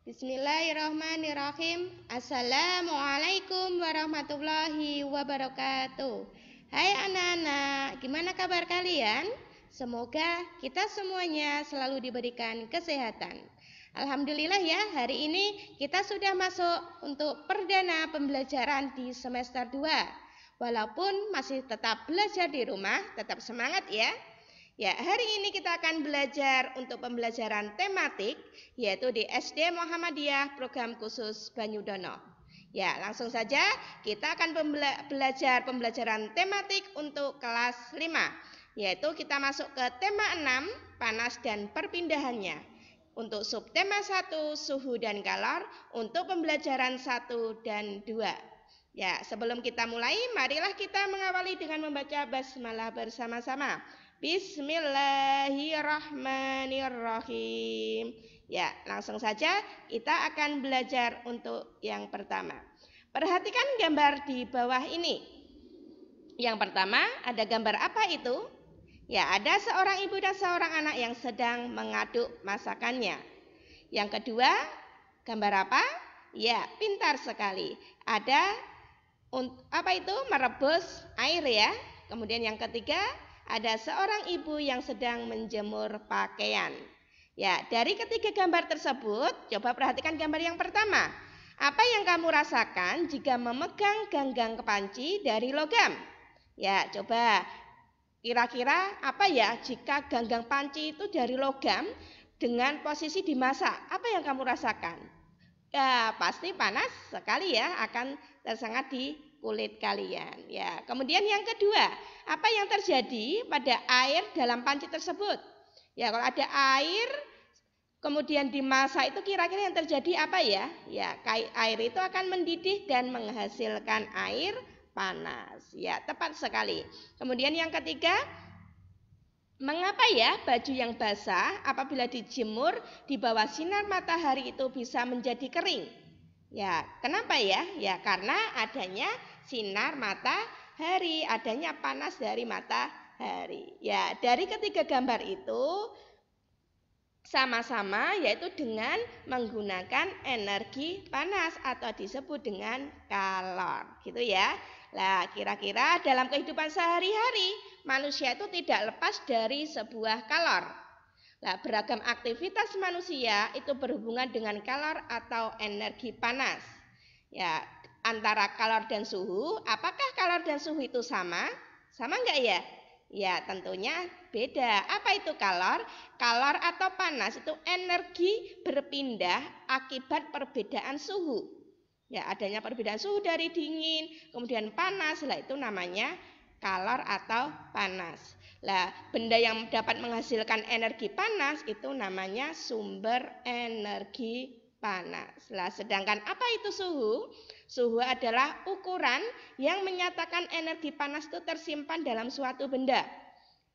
Bismillahirrahmanirrahim. Assalamualaikum warahmatullahi wabarakatuh. Hai anak-anak, gimana kabar kalian? Semoga kita semuanya selalu diberikan kesehatan. Alhamdulillah ya, hari ini kita sudah masuk untuk perdana pembelajaran di semester 2. Walaupun masih tetap belajar di rumah, tetap semangat ya. Ya, hari ini kita akan belajar untuk pembelajaran tematik, yaitu di SD Muhammadiyah Program Khusus Banyudono. Ya, langsung saja kita akan belajar pembelajaran tematik untuk kelas 5, yaitu kita masuk ke tema 6, panas dan perpindahannya. Untuk subtema 1, suhu dan kalor, untuk pembelajaran 1 dan 2. Ya, sebelum kita mulai, marilah kita mengawali dengan membaca basmalah bersama-sama. Bismillahirrahmanirrahim. Ya, langsung saja kita akan belajar untuk yang pertama. Perhatikan gambar di bawah ini. Yang pertama, ada gambar apa itu? Ya, ada seorang ibu dan seorang anak yang sedang mengaduk masakannya. Yang kedua, gambar apa? Ya, pintar sekali. Ada apa itu? Merebus air ya. Kemudian yang ketiga, ada seorang ibu yang sedang menjemur pakaian. Ya, dari ketiga gambar tersebut, coba perhatikan gambar yang pertama. Apa yang kamu rasakan jika memegang ganggang kepanci dari logam? Ya, coba kira-kira apa ya jika ganggang panci itu dari logam dengan posisi dimasak? Apa yang kamu rasakan? Ya, pasti panas sekali ya, akan tersengat di kulit kalian. Ya, kemudian yang kedua, apa yang terjadi pada air dalam panci tersebut? Ya, kalau ada air kemudian dimasak itu kira-kira yang terjadi apa ya? Ya, air itu akan mendidih dan menghasilkan air panas. Ya, tepat sekali. Kemudian yang ketiga, mengapa ya baju yang basah apabila dijemur di bawah sinar matahari itu bisa menjadi kering? Ya, kenapa ya? Ya, karena adanya sinar matahari, adanya panas dari matahari. Ya, dari ketiga gambar itu sama-sama yaitu dengan menggunakan energi panas atau disebut dengan kalor, gitu ya. Nah, kira-kira dalam kehidupan sehari-hari manusia itu tidak lepas dari sebuah kalor. Nah, beragam aktivitas manusia itu berhubungan dengan kalor atau energi panas. Ya, antara kalor dan suhu, apakah kalor dan suhu itu sama? Sama enggak ya? Ya, tentunya beda. Apa itu kalor? Kalor atau panas itu energi berpindah akibat perbedaan suhu. Ya, adanya perbedaan suhu dari dingin, kemudian panas, lah itu namanya kalor atau panas. Lah, benda yang dapat menghasilkan energi panas itu namanya sumber energi panas. Lah, sedangkan apa itu suhu? Suhu adalah ukuran yang menyatakan energi panas itu tersimpan dalam suatu benda.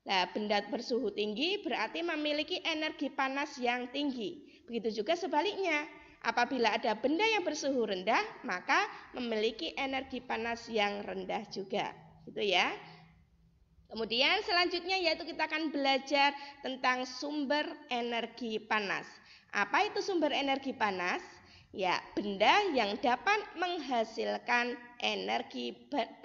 Nah, benda bersuhu tinggi berarti memiliki energi panas yang tinggi. Begitu juga sebaliknya. Apabila ada benda yang bersuhu rendah, maka memiliki energi panas yang rendah juga. Gitu ya. Kemudian selanjutnya yaitu kita akan belajar tentang sumber energi panas. Apa itu sumber energi panas? Ya, benda yang dapat menghasilkan energi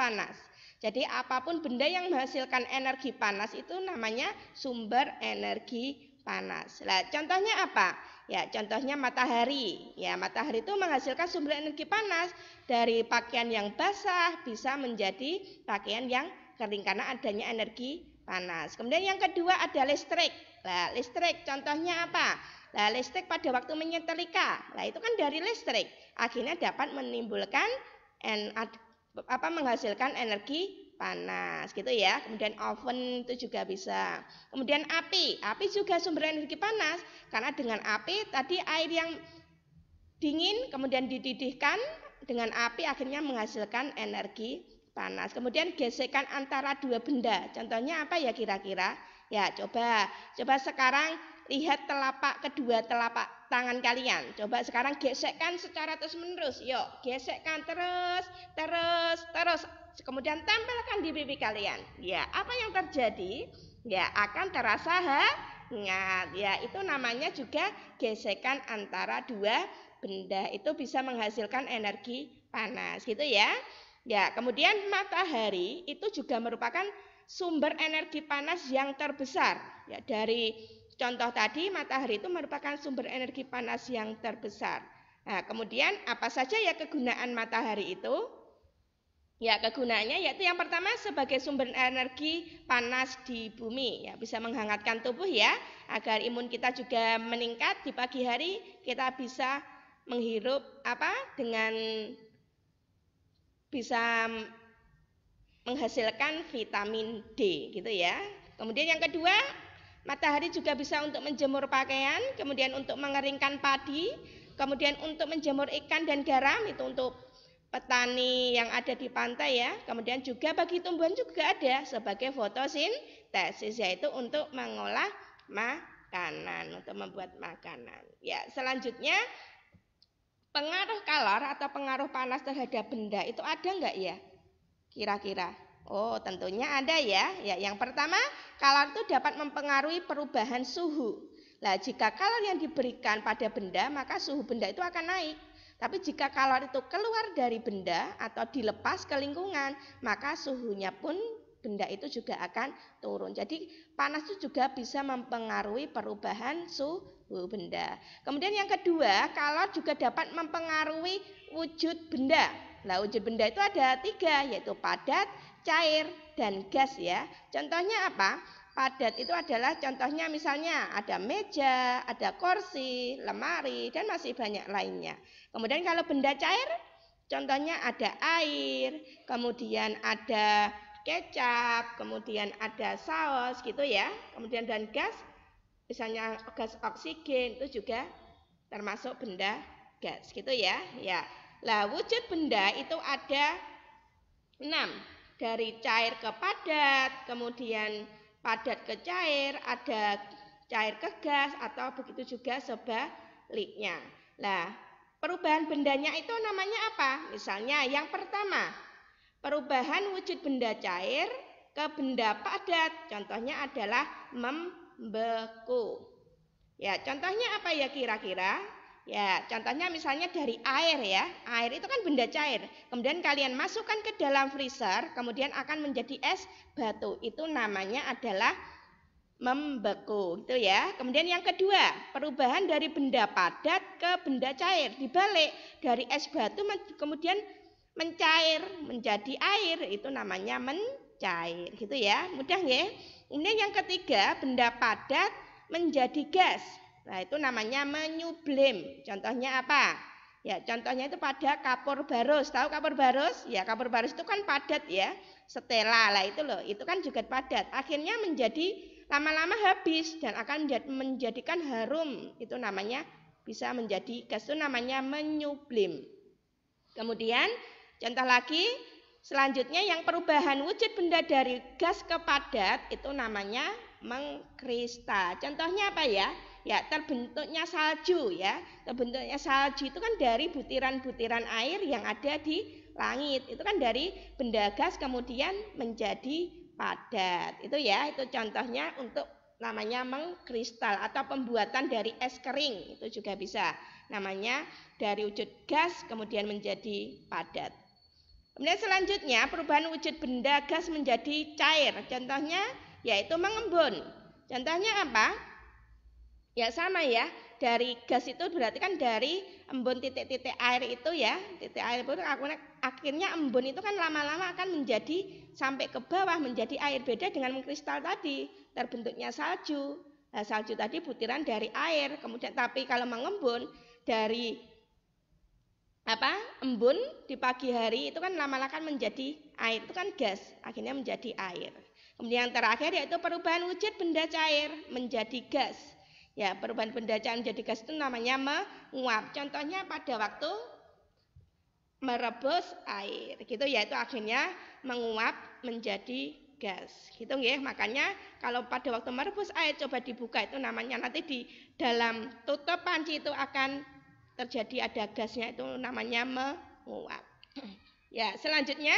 panas. Jadi apapun benda yang menghasilkan energi panas itu namanya sumber energi panas. Nah, contohnya apa? Ya, contohnya matahari. Ya, matahari itu menghasilkan sumber energi panas dari pakaian yang basah bisa menjadi pakaian yang kering karena adanya energi panas. Kemudian yang kedua ada listrik. Nah, listrik contohnya apa? Nah, listrik pada waktu menyetrika. Nah, itu kan dari listrik. Akhirnya dapat menimbulkan menghasilkan energi panas gitu ya. Kemudian oven itu juga bisa. Kemudian api juga sumber energi panas karena dengan api tadi air yang dingin kemudian dididihkan dengan api akhirnya menghasilkan energi panas. Kemudian gesekan antara dua benda. Contohnya apa ya kira-kira? Ya, coba sekarang lihat kedua telapak tangan kalian. Coba sekarang gesekkan secara terus-menerus. Yuk, gesekkan terus. Kemudian tempelkan di pipi kalian. Ya, apa yang terjadi? Ya, akan terasa hangat. Ya, itu namanya juga gesekan antara dua benda. Itu bisa menghasilkan energi panas, gitu ya. Ya, kemudian matahari itu juga merupakan sumber energi panas yang terbesar. Ya, dari contoh tadi matahari itu merupakan sumber energi panas yang terbesar. Nah, kemudian apa saja ya kegunaan matahari itu? Ya, kegunaannya yaitu yang pertama sebagai sumber energi panas di bumi. Ya, bisa menghangatkan tubuh ya, agar imun kita juga meningkat di pagi hari, kita bisa menghirup dengan bisa menghasilkan vitamin D gitu ya. Kemudian yang kedua, matahari juga bisa untuk menjemur pakaian, kemudian untuk mengeringkan padi, kemudian untuk menjemur ikan dan garam, itu untuk petani yang ada di pantai ya. Kemudian juga bagi tumbuhan juga ada sebagai fotosintesis, yaitu untuk mengolah makanan, untuk membuat makanan. Ya, selanjutnya pengaruh kalor atau pengaruh panas terhadap benda itu ada enggak ya? Kira-kira? Oh, tentunya ada ya. Ya, yang pertama, kalor itu dapat mempengaruhi perubahan suhu. Nah, jika kalor yang diberikan pada benda, maka suhu benda itu akan naik. Tapi jika kalor itu keluar dari benda atau dilepas ke lingkungan, maka suhunya pun benda itu juga akan turun. Jadi panas itu juga bisa mempengaruhi perubahan suhu benda. Kemudian yang kedua, kalor juga dapat mempengaruhi wujud benda. Nah, wujud benda itu ada 3, yaitu padat, cair, dan gas ya. Contohnya apa? Padat itu adalah contohnya misalnya ada meja, ada kursi, lemari, dan masih banyak lainnya. Kemudian kalau benda cair, contohnya ada air, kemudian ada kecap, kemudian ada saus gitu ya. Kemudian dan gas, misalnya gas oksigen itu juga termasuk benda gas gitu ya. Ya. Lah, wujud benda itu ada 6, dari cair ke padat, kemudian padat ke cair, ada cair ke gas, atau begitu juga sebaliknya. Nah, perubahan bendanya itu namanya apa? Misalnya yang pertama, perubahan wujud benda cair ke benda padat, contohnya adalah membeku. Ya, contohnya apa ya kira-kira? Ya, contohnya misalnya dari air ya. Air itu kan benda cair. Kemudian kalian masukkan ke dalam freezer, kemudian akan menjadi es batu. Itu namanya adalah membeku, gitu ya. Kemudian yang kedua, perubahan dari benda padat ke benda cair. Dibalik, dari es batu kemudian mencair menjadi air, itu namanya mencair, gitu ya. Mudah ya. Kemudian yang ketiga, benda padat menjadi gas. Nah, itu namanya menyublim. Contohnya apa? Ya, contohnya itu pada kapur barus. Tahu kapur barus? Ya, kapur barus itu kan padat ya. Stella lah itu loh, itu kan juga padat. Akhirnya menjadi lama-lama habis dan akan menjadikan harum. Itu namanya bisa menjadi gas, itu namanya menyublim. Kemudian contoh lagi, selanjutnya yang perubahan wujud benda dari gas ke padat itu namanya mengkristal. Contohnya apa ya? Ya, terbentuknya salju ya. Terbentuknya salju itu kan dari butiran-butiran air yang ada di langit. Itu kan dari benda gas kemudian menjadi padat. Itu ya, itu contohnya untuk namanya mengkristal atau pembuatan dari es kering. Itu juga bisa. Namanya dari wujud gas kemudian menjadi padat. Kemudian selanjutnya perubahan wujud benda gas menjadi cair. Contohnya yaitu mengembun. Contohnya apa? Ya sama ya, dari gas itu berarti kan dari embun titik-titik air itu ya, titik air itu akhirnya embun itu kan lama-lama akan menjadi sampai ke bawah menjadi air. Beda dengan mengkristal tadi, terbentuknya salju. Nah, salju tadi butiran dari air, kemudian tapi kalau mengembun dari embun di pagi hari itu kan lama-lama akan menjadi air, itu kan gas, akhirnya menjadi air. Kemudian yang terakhir yaitu perubahan wujud benda cair menjadi gas. Ya, perubahan benda cair menjadi gas itu namanya menguap. Contohnya pada waktu merebus air, gitu ya, itu akhirnya menguap menjadi gas. Gitu ya. Makanya kalau pada waktu merebus air coba dibuka itu namanya nanti di dalam tutup panci itu akan terjadi ada gasnya, itu namanya menguap. Ya, selanjutnya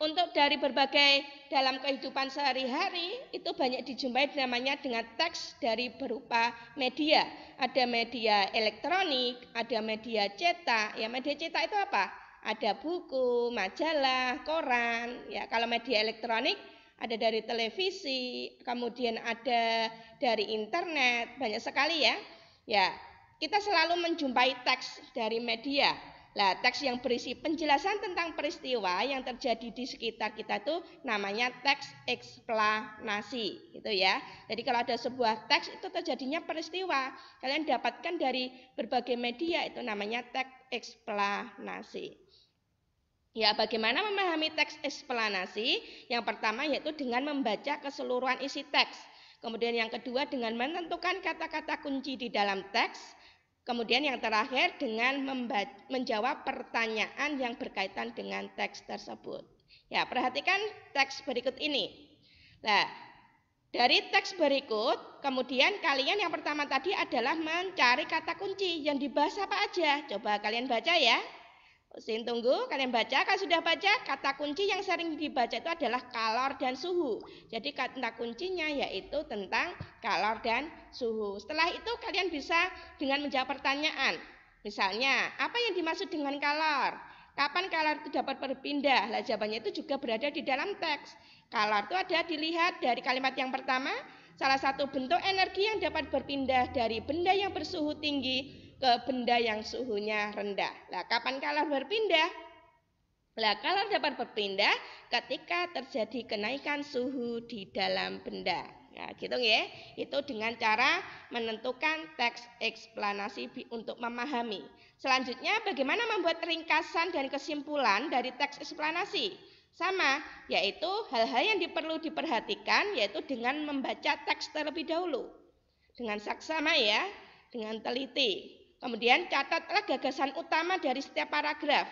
Untuk dari berbagai dalam kehidupan sehari-hari itu banyak dijumpai namanya dengan teks dari berupa media. Ada media elektronik, ada media cetak. Ya, media cetak itu apa? Ada buku, majalah, koran. Ya, kalau media elektronik ada dari televisi, kemudian ada dari internet, banyak sekali ya. Ya, kita selalu menjumpai teks dari media. Nah, teks yang berisi penjelasan tentang peristiwa yang terjadi di sekitar kita itu namanya teks eksplanasi, gitu ya. Jadi kalau ada sebuah teks itu terjadinya peristiwa, kalian dapatkan dari berbagai media itu namanya teks eksplanasi. Ya, bagaimana memahami teks eksplanasi? Yang pertama yaitu dengan membaca keseluruhan isi teks. Kemudian yang kedua dengan menentukan kata-kata kunci di dalam teks. Kemudian yang terakhir dengan menjawab pertanyaan yang berkaitan dengan teks tersebut. Ya, perhatikan teks berikut ini. Nah, dari teks berikut, kemudian kalian yang pertama tadi adalah mencari kata kunci yang dibahas apa aja. Coba kalian baca ya. Usin tunggu, kalian baca. Kalau sudah baca, kata kunci yang sering dibaca itu adalah kalor dan suhu. Jadi kata kuncinya yaitu tentang kalor dan suhu. Setelah itu kalian bisa dengan menjawab pertanyaan. Misalnya, apa yang dimaksud dengan kalor? Kapan kalor itu dapat berpindah? Lah, jawabannya itu juga berada di dalam teks. Kalor itu ada dilihat dari kalimat yang pertama, salah satu bentuk energi yang dapat berpindah dari benda yang bersuhu tinggi ke benda yang suhunya rendah. Nah, kapan kalor berpindah? Nah, kalor dapat berpindah ketika terjadi kenaikan suhu di dalam benda. Nah, gitu ya. Itu dengan cara menentukan teks eksplanasi untuk memahami. Selanjutnya, bagaimana membuat ringkasan dan kesimpulan dari teks eksplanasi? Sama, yaitu hal-hal yang perlu diperhatikan yaitu dengan membaca teks terlebih dahulu. Dengan saksama ya, dengan teliti. Kemudian catatlah gagasan utama dari setiap paragraf.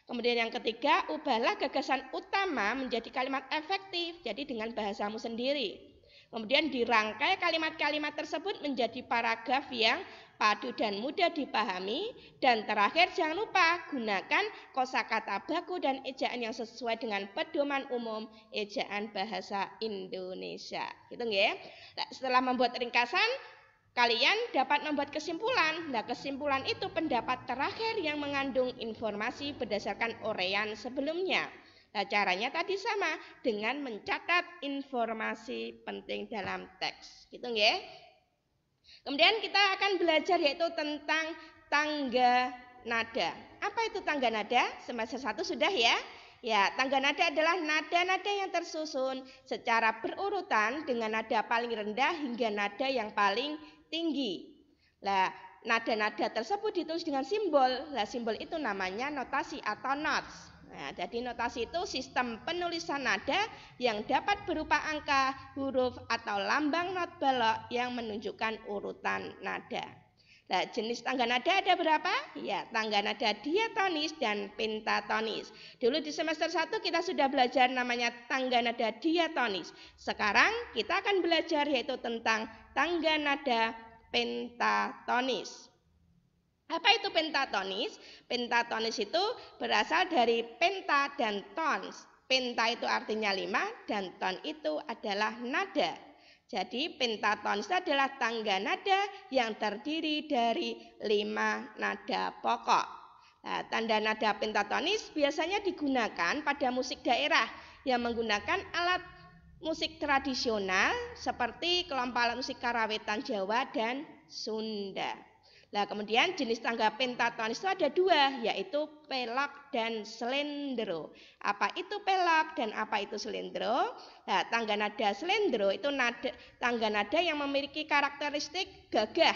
Kemudian yang ketiga, ubahlah gagasan utama menjadi kalimat efektif, jadi dengan bahasamu sendiri. Kemudian dirangkai kalimat-kalimat tersebut menjadi paragraf yang padu dan mudah dipahami. Dan terakhir jangan lupa gunakan kosakata baku dan ejaan yang sesuai dengan pedoman umum ejaan bahasa Indonesia. Gitu ya. Nah, setelah membuat ringkasan, kalian dapat membuat kesimpulan. Nah, kesimpulan itu pendapat terakhir yang mengandung informasi berdasarkan uraian sebelumnya. Nah, caranya tadi sama dengan mencatat informasi penting dalam teks. Gitu ya. Kemudian kita akan belajar yaitu tentang tangga nada. Apa itu tangga nada? Semester 1 sudah ya? Ya, tangga nada adalah nada-nada yang tersusun secara berurutan dengan nada paling rendah hingga nada yang paling tinggi. Nah, nada-nada tersebut ditulis dengan simbol. Nah, simbol itu namanya notasi atau notes. Nah, jadi notasi itu sistem penulisan nada yang dapat berupa angka, huruf, atau lambang not balok yang menunjukkan urutan nada. Nah, jenis tangga nada ada berapa? Ya, tangga nada diatonis dan pentatonis. Dulu di semester 1 kita sudah belajar namanya tangga nada diatonis. Sekarang kita akan belajar yaitu tentang tangga nada pentatonis. Apa itu pentatonis? Pentatonis itu berasal dari penta dan tons. Penta itu artinya 5 dan ton itu adalah nada. Jadi pentatonis adalah tangga nada yang terdiri dari 5 nada pokok. Nah, tanda nada pentatonis biasanya digunakan pada musik daerah yang menggunakan alat musik tradisional seperti kelompok alat musik karawitan Jawa dan Sunda. Nah, kemudian jenis tangga pentatonis itu ada 2, yaitu pelok dan slendro. Apa itu pelok dan apa itu slendro? Nah, tangga nada slendro itu tangga nada yang memiliki karakteristik gagah,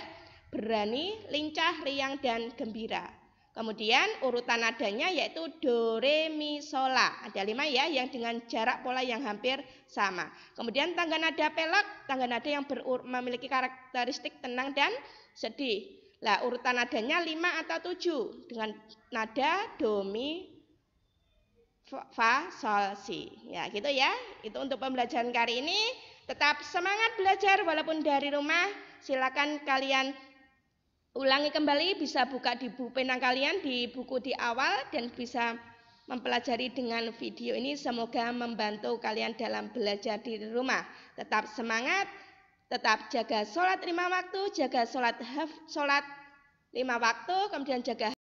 berani, lincah, riang, dan gembira. Kemudian urutan nadanya yaitu do, re, mi, sol, la. Ada 5 ya, yang dengan jarak pola yang hampir sama. Kemudian tangga nada pelok, tangga nada yang memiliki karakteristik tenang dan sedih. Lah, urutan nadanya 5 atau 7 dengan nada do, mi, fa, sol, si. Ya, gitu ya. Itu untuk pembelajaran kali ini. Tetap semangat belajar walaupun dari rumah. Silakan kalian ulangi kembali, bisa buka di buku pena kalian di buku di awal dan bisa mempelajari dengan video ini. Semoga membantu kalian dalam belajar di rumah. Tetap semangat, tetap jaga sholat 5 waktu, jaga sholat 5 waktu, kemudian jaga